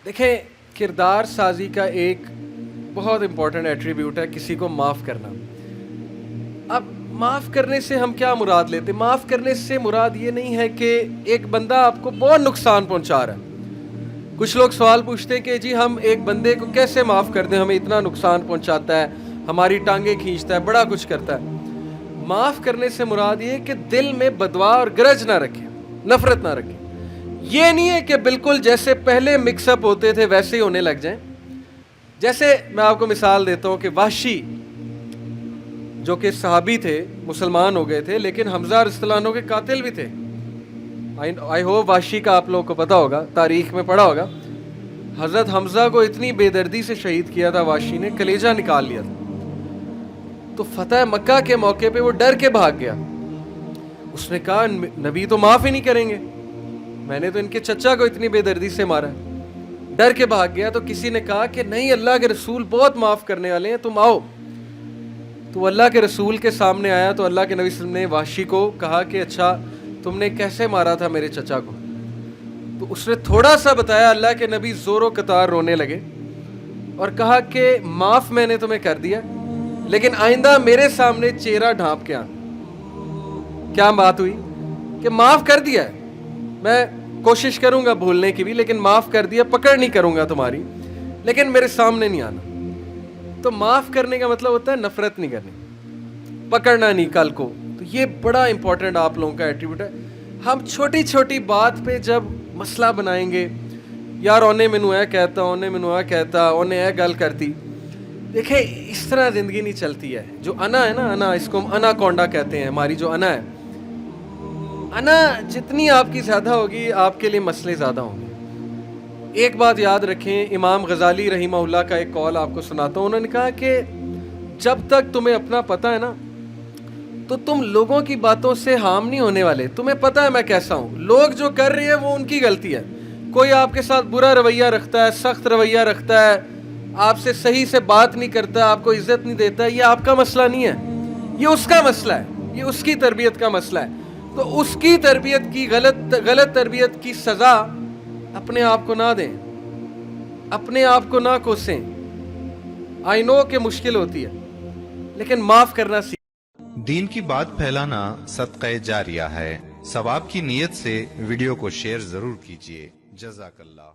دیکھیں کردار سازی کا ایک بہت امپورٹنٹ ایٹریبیوٹ ہے کسی کو معاف کرنا. اب معاف کرنے سے ہم کیا مراد لیتے؟ معاف کرنے سے مراد یہ نہیں ہے کہ ایک بندہ آپ کو بہت نقصان پہنچا رہا ہے. کچھ لوگ سوال پوچھتے ہیں کہ جی ہم ایک بندے کو کیسے معاف کر دیں، ہمیں اتنا نقصان پہنچاتا ہے، ہماری ٹانگیں کھینچتا ہے، بڑا کچھ کرتا ہے. معاف کرنے سے مراد یہ کہ دل میں بدوا اور گرج نہ رکھیں، نفرت نہ رکھیں. یہ نہیں ہے کہ بالکل جیسے پہلے مکس اپ ہوتے تھے ویسے ہی ہونے لگ جائیں. جیسے میں آپ کو مثال دیتا ہوں کہ وحشی جو کہ صحابی تھے، مسلمان ہو گئے تھے، لیکن حمزہ رضی اللہ عنہ کے قاتل بھی تھے. آئی ہوپ وحشی کا آپ لوگوں کو پتا ہوگا، تاریخ میں پڑھا ہوگا. حضرت حمزہ کو اتنی بے دردی سے شہید کیا تھا وحشی نے، کلیجہ نکال لیا تھا. تو فتح مکہ کے موقع پہ وہ ڈر کے بھاگ گیا. اس نے کہا نبی تو معاف ہی نہیں کریں گے، میں نے تو ان کے چچا کو اتنی بے دردی سے مارا. ڈر کے بھاگ گیا. تو کسی نے کہا کہ نہیں، اللہ کے رسول بہت معاف کرنے والے ہیں، تم آؤ. تو اللہ کے رسول کے سامنے آیا تو اللہ کے نبی صلی اللہ علیہ وسلم نے وحشی کو کہا کہ اچھا تم نے کیسے مارا تھا میرے چچا کو؟ تو اس نے تھوڑا سا بتایا. اللہ کے نبی زور و قطار رونے لگے اور کہا کہ معاف میں نے تمہیں کر دیا، لیکن آئندہ میرے سامنے چہرہ ڈھانپ کے آنا. کیا بات ہوئی کہ معاف کر دیا ہے، میں کوشش کروں گا بھولنے کی بھی، لیکن معاف کر دیا، پکڑ نہیں کروں گا تمہاری، لیکن میرے سامنے نہیں آنا. تو معاف کرنے کا مطلب ہوتا ہے نفرت نہیں کرنی، پکڑنا نہیں کل کو. تو یہ بڑا امپورٹنٹ آپ لوگوں کا ایٹریبیوٹ ہے. ہم چھوٹی چھوٹی بات پہ جب مسئلہ بنائیں گے، یار اونے مینوں اے کہتا، اونے مینوں اے کہتا، اونے اے گل کرتی. دیکھیں اس طرح زندگی نہیں چلتی ہے. جو انا ہے نا، انا، اس کو ہم انا کونڈا کہتے ہیں. ہماری جو انا ہے، انا جتنی آپ کی زیادہ ہوگی آپ کے لیے مسئلے زیادہ ہوں گے. ایک بات یاد رکھیں، امام غزالی رحمہ اللہ کا ایک قول آپ کو سناتا ہوں. انہوں نے کہا کہ جب تک تمہیں اپنا پتہ ہے نا تو تم لوگوں کی باتوں سے ہارم نہیں ہونے والے. تمہیں پتہ ہے میں کیسا ہوں، لوگ جو کر رہے ہیں وہ ان کی غلطی ہے. کوئی آپ کے ساتھ برا رویہ رکھتا ہے، سخت رویہ رکھتا ہے، آپ سے صحیح سے بات نہیں کرتا، آپ کو عزت نہیں دیتا، یہ آپ کا مسئلہ نہیں ہے، یہ اس کا مسئلہ ہے، یہ اس کی تربیت کا مسئلہ ہے. تو اس کی تربیت کی غلط تربیت کی سزا اپنے آپ کو نہ دیں، اپنے آپ کو نہ کوسیں. آئی نو کہ مشکل ہوتی ہے، لیکن معاف کرنا سیکھیں. دین کی بات پھیلانا صدقہ جاریہ ہے. ثواب کی نیت سے ویڈیو کو شیئر ضرور کیجیے. جزاک اللہ.